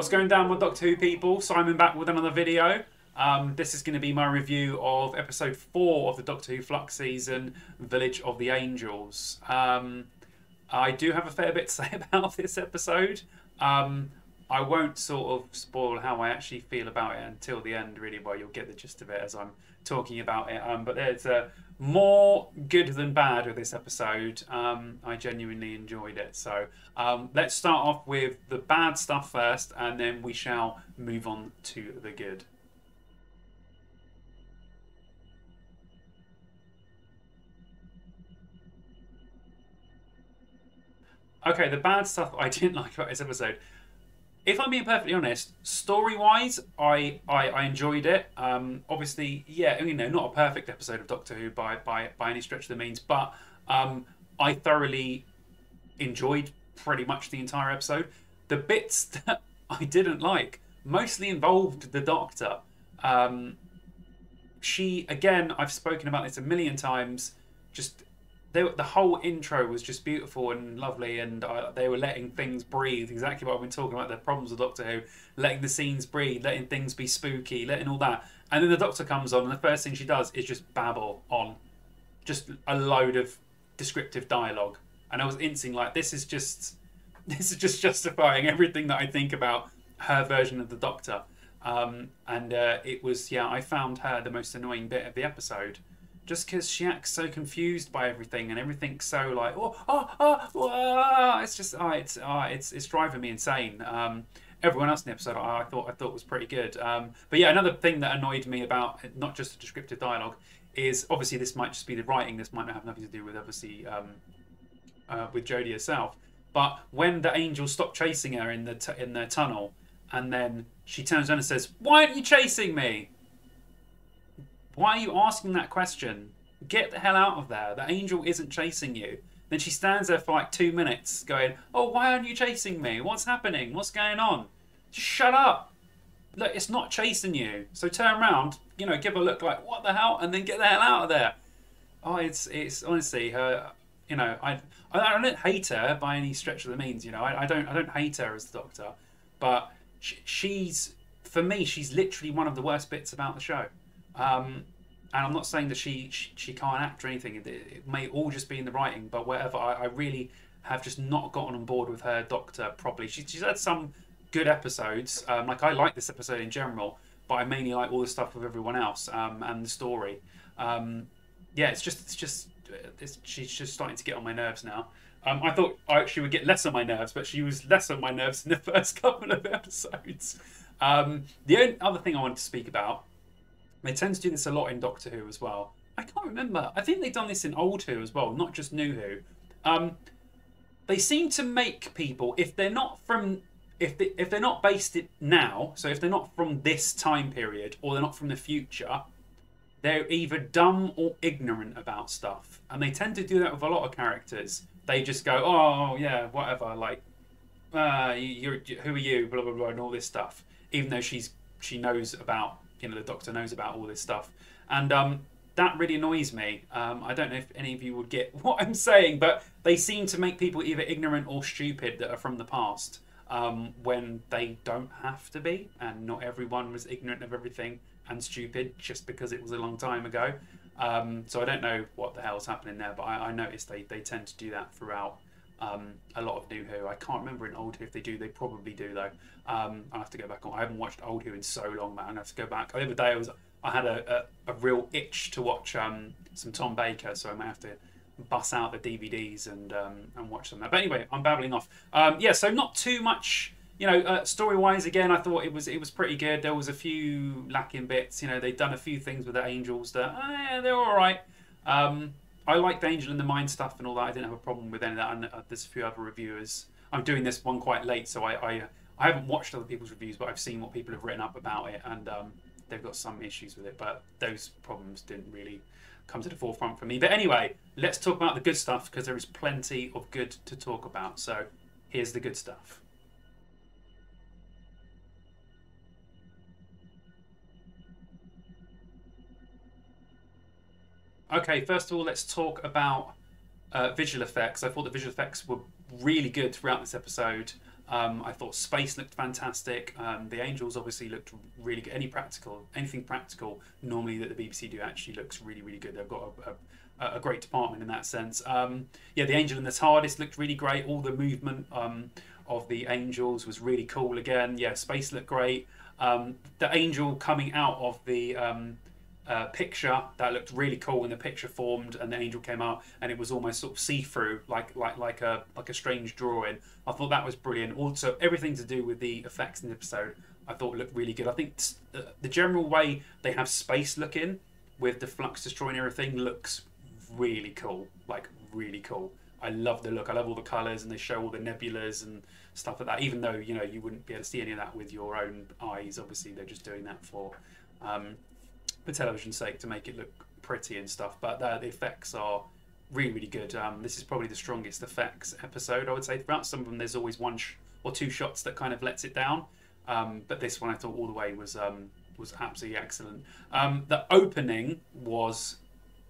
What's going down with Doctor Who people? Simon back with another video. This is going to be my review of episode 4 of the Doctor Who Flux season, Village of the Angels. I do have a fair bit to say about this episode. I won't sort of spoil how I actually feel about it until the end, really. Well, you'll get the gist of it as I'm talking about it. But there's more good than bad with this episode. I genuinely enjoyed it. So let's start off with the bad stuff first, and then we shall move on to the good. Okay, the bad stuff I didn't like about this episode. If I'm being perfectly honest, story-wise, I enjoyed it. Obviously, yeah, you know, not a perfect episode of Doctor Who by any stretch of the means, but I thoroughly enjoyed pretty much the entire episode. The bits that I didn't like mostly involved the Doctor. She, again, I've spoken about this a million times, just... The whole intro was just beautiful and lovely, and they were letting things breathe. Exactly what I've been talking about, the problems of Doctor Who. Letting the scenes breathe, letting things be spooky, letting all that. And then the Doctor comes on, and the first thing she does is just babble on. Just a load of descriptive dialogue. And I was instantly like, this is just justifying everything that I think about her version of the Doctor. It was, yeah, I found her the most annoying bit of the episode. Just because she acts so confused by everything, and everything's so like, it's just, it's driving me insane. Everyone else in the episode, I thought was pretty good. But yeah, another thing that annoyed me about not just the descriptive dialogue is obviously this might just be the writing. This might have nothing to do with obviously with Jodie herself. But when the angels stop chasing her in the tunnel, and then she turns around and says, "Why aren't you chasing me? Why are you asking that question? Get the hell out of there. The angel isn't chasing you." Then she stands there for like 2 minutes going, "Oh, why aren't you chasing me? What's happening? What's going on? Just shut up. Look, it's not chasing you. So turn around, you know, give a look like, what the hell? And then get the hell out of there." Oh, it's honestly her, you know, I don't hate her by any stretch of the means, you know. I don't hate her as the Doctor. But she's, for me, she's literally one of the worst bits about the show. And I'm not saying that she can't act or anything. It may all just be in the writing, but whatever. I really have just not gotten on board with her Doctor properly. She's had some good episodes. Like I like this episode in general, but I mainly like all the stuff with everyone else and the story. Yeah, she's just starting to get on my nerves now. I thought she would get less on my nerves, but she was less on my nerves in the first couple of episodes. The only other thing I wanted to speak about. They tend to do this a lot in Doctor Who as well. I can't remember. I think they've done this in Old Who as well, not just New Who. They seem to make people, if they're not based it now, so if they're not from this time period or they're not from the future, they're either dumb or ignorant about stuff. And they tend to do that with a lot of characters. They just go, "Oh yeah, whatever," like, who are you, blah blah blah, and all this stuff. Even though she knows about. You know, the Doctor knows about all this stuff, and that really annoys me. I don't know if any of you would get what I'm saying, but they seem to make people either ignorant or stupid that are from the past when they don't have to be, and not everyone was ignorant of everything and stupid just because it was a long time ago. So I don't know what the hell's happening there, but I noticed they tend to do that throughout a lot of New Who. I can't remember in Old Who if they do. They probably do though. I'll have to go back on. I haven't watched Old Who in so long, man. I have to go back. The other day I had a real itch to watch some Tom Baker, so I may have to bust out the DVDs and watch them. But anyway, I'm babbling off. Yeah, so not too much. You know, story-wise, again, I thought it was pretty good. There was a few lacking bits. You know, they'd done a few things with the angels that yeah, they're all right. I liked the Angel in the Mind stuff and all that. I didn't have a problem with any of that. And there's a few other reviewers. I'm doing this one quite late, so I haven't watched other people's reviews, but I've seen what people have written up about it, and they've got some issues with it. But those problems didn't really come to the forefront for me. But anyway, let's talk about the good stuff, because there is plenty of good to talk about. So here's the good stuff. Okay, first of all, let's talk about visual effects. I thought the visual effects were really good throughout this episode. I thought space looked fantastic. The angels obviously looked really good. Anything practical normally that the BBC do actually looks really, really good. They've got a great department in that sense. Yeah, the angel in the TARDIS looked really great. All the movement of the angels was really cool again. Yeah, space looked great. The angel coming out of the picture, that looked really cool when the picture formed and the angel came out and it was almost sort of see-through, like a strange drawing. I thought that was brilliant. Also, everything to do with the effects in the episode I thought looked really good. I think the general way they have space looking with the flux destroying everything looks really cool, like really cool. I love the look. I love all the colours, and they show all the nebulas and stuff like that. Even though you wouldn't be able to see any of that with your own eyes. Obviously, they're just doing that for television's sake to make it look pretty and stuff. But the effects are really, really good. This is probably the strongest effects episode, I would say. Throughout some of them, there's always one or two shots that kind of lets it down. But this one, I thought all the way was absolutely excellent. The opening was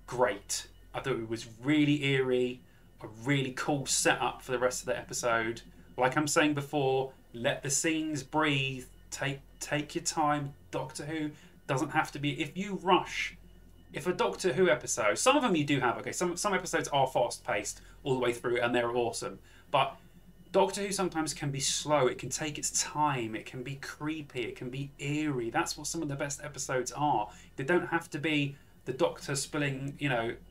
great. I thought it was really eerie, a really cool setup for the rest of the episode. Like I'm saying before, let the scenes breathe. Take your time. Doctor Who doesn't have to be. If you rush, if a Doctor Who episode, some of them you do have. Okay, some episodes are fast paced all the way through, and they're awesome. But Doctor Who sometimes can be slow. It can take its time. It can be creepy. It can be eerie. That's what some of the best episodes are. They don't have to be the Doctor spilling,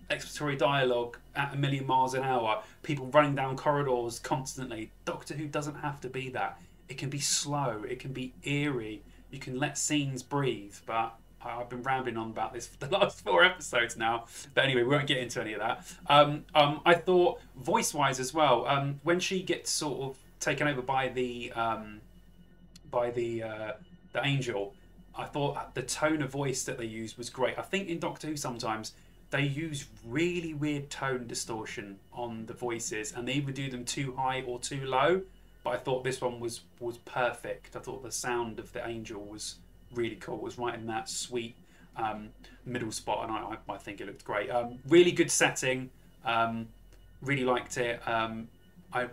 explanatory dialogue at 1,000,000 miles an hour, people running down corridors constantly. Doctor Who doesn't have to be that. It can be slow. It can be eerie. You can let scenes breathe. But I've been rambling on about this for the last 4 episodes now. But anyway, we won't get into any of that. I thought voice-wise as well, when she gets sort of taken over by the angel, I thought the tone of voice that they used was great. I think in Doctor Who sometimes they use really weird tone distortion on the voices, and they either do them too high or too low. But I thought this one was perfect. I thought the sound of the angel was really cool. It was right in that sweet middle spot, and I think it looked great. Really good setting. Really liked it. I'm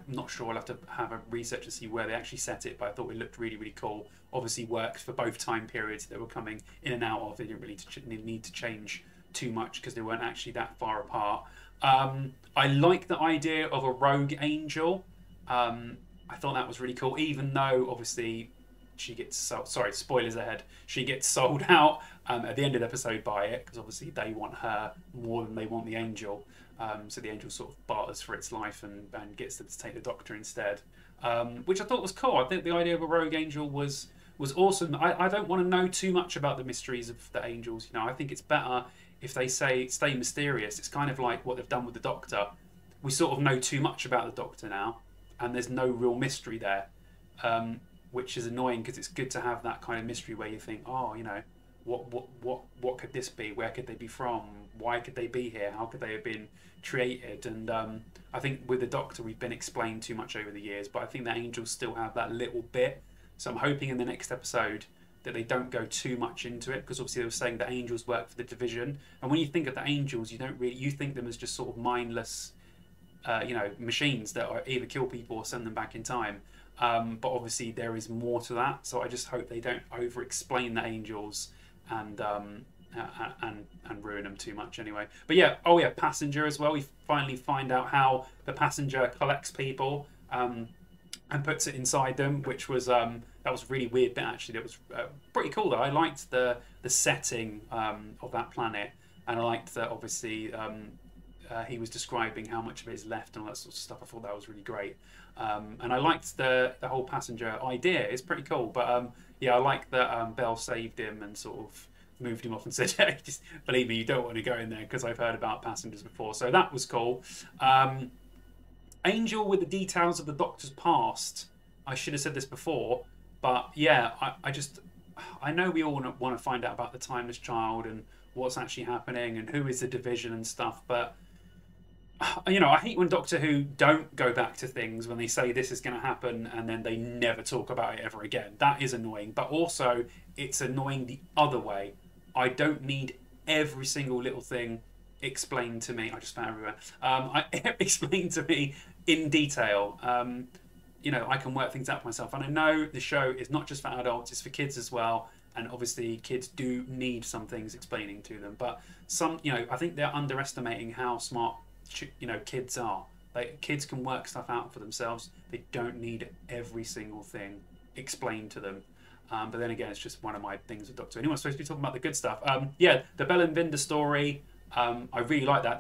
not sure. I'll have to have a research to see where they actually set it, but I thought it looked really, really cool. Obviously worked for both time periods they were coming in and out of. They didn't really need to change too much because they weren't actually that far apart. I like the idea of a rogue angel. I thought that was really cool, even though obviously she gets sold. Sorry, spoilers ahead. She gets sold out at the end of the episode by it, because obviously they want her more than they want the angel. So the angel sort of barters for its life and gets them to take the Doctor instead, which I thought was cool. I think the idea of a rogue angel was awesome. I don't want to know too much about the mysteries of the angels. I think it's better if they stay mysterious. It's kind of like what they've done with the Doctor. We sort of know too much about the Doctor now, and there's no real mystery there, which is annoying, because it's good to have that kind of mystery where you think, oh, what could this be? Where could they be from? Why could they be here? How could they have been created? And I think with the Doctor we've been explained too much over the years, but I think the angels still have that little bit. So I'm hoping in the next episode that they don't go too much into it, because obviously they were saying that angels work for the division, and when you think of the angels, you think them as just sort of mindless machines that are either kill people or send them back in time. But obviously there is more to that, so I just hope they don't over-explain the angels and ruin them too much anyway. But yeah, Passenger as well. We finally find out how the Passenger collects people and puts it inside them, which was that was a really weird bit actually. That was pretty cool though. I liked the setting of that planet, and I liked that obviously he was describing how much of it is left and all that sort of stuff. I thought that was really great. And I liked the whole Passenger idea. It's pretty cool. But yeah, I like that Bell saved him and sort of moved him off and said, hey, just believe me, you don't want to go in there, because I've heard about Passengers before. So that was cool. Angel with the details of the Doctor's past. I should have said this before, but yeah, I know we all want to find out about the Timeless Child and what's actually happening and who is the division and stuff, but I hate when Doctor Who don't go back to things when they say this is going to happen and then they never talk about it ever again. That is annoying, but also it's annoying the other way. I don't need every single little thing explained to me. I just found everywhere. Explained to me in detail. you know, I can work things out for myself. And I know the show is not just for adults, it's for kids as well. And obviously kids do need some things explaining to them. But some, you know, I think they're underestimating how smart, you know, kids are. Like, kids can work stuff out for themselves. They don't need every single thing explained to them. But then again, it's just one of my things with Doctor Who. Anyone's supposed to be talking about the good stuff. Yeah, the Bell and Vinda story, I really like that.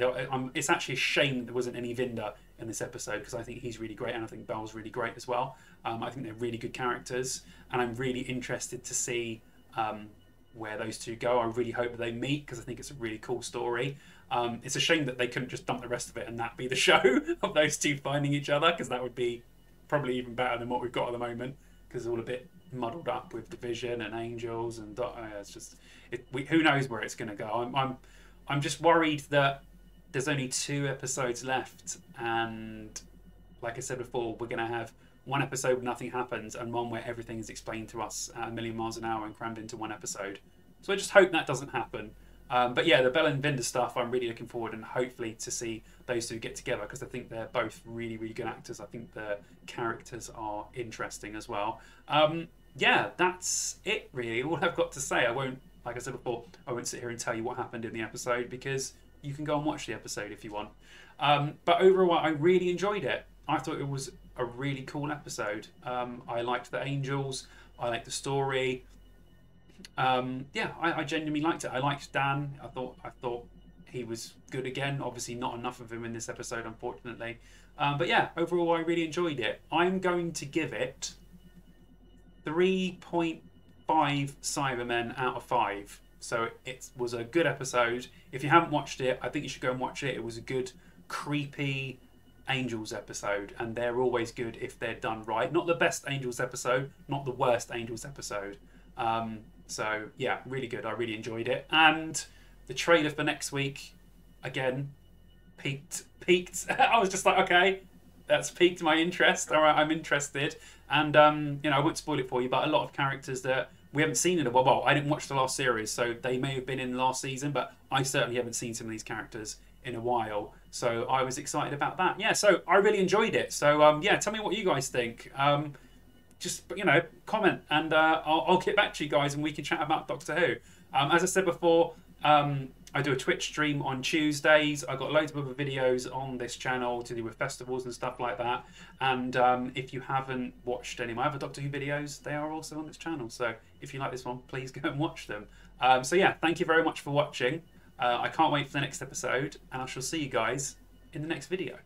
It's actually a shame there wasn't any Vinda in this episode, because I think he's really great, and I think Bell's really great as well. I think they're really good characters, and I'm really interested to see where those two go. I really hope they meet, because I think it's a really cool story. It's a shame that they couldn't just dump the rest of it and that be the show of those two finding each other, because that would be probably even better than what we've got at the moment, because it's all a bit muddled up with Division and Angels and it's just who knows where it's going to go. I'm just worried that there's only 2 episodes left, and like I said before, we're going to have one episode where nothing happens and one where everything is explained to us at a million miles an hour and crammed into one episode. So I just hope that doesn't happen. But yeah, the Bell and Vinda stuff, I'm really looking forward, and hopefully to see those two get together, because I think they're both really, really good actors. I think the characters are interesting as well. Yeah, that's it really. All I've got to say. I won't, like I said before, I won't sit here and tell you what happened in the episode, because you can go and watch the episode if you want. But overall, I really enjoyed it. I thought it was a really cool episode. I liked the Angels. I liked the story. Yeah, I genuinely liked it. I liked Dan. I thought he was good again. Obviously, not enough of him in this episode, unfortunately. But yeah, overall, I really enjoyed it. I'm going to give it 3.5 Cybermen out of 5. So it was a good episode. If you haven't watched it, I think you should go and watch it. It was a good, creepy Angels episode, and they're always good if they're done right. Not the best Angels episode, not the worst Angels episode. So yeah, really good. I really enjoyed it. And the trailer for next week, again, peaked. I was just like, okay, that's piqued my interest. All right, I'm interested. And you know, I won't spoil it for you, but a lot of characters that we haven't seen in a while. Well, I didn't watch the last series, so they may have been in the last season, but I certainly haven't seen some of these characters in a while. So I was excited about that. Yeah, so I really enjoyed it. So yeah, tell me what you guys think. Just, you know, comment, and I'll get back to you guys and we can chat about Doctor Who. As I said before, I do a Twitch stream on Tuesdays. I've got loads of other videos on this channel to do with festivals and stuff like that. And if you haven't watched any of my other Doctor Who videos, they are also on this channel. So if you like this one, please go and watch them. So yeah, thank you very much for watching. I can't wait for the next episode, and I shall see you guys in the next video.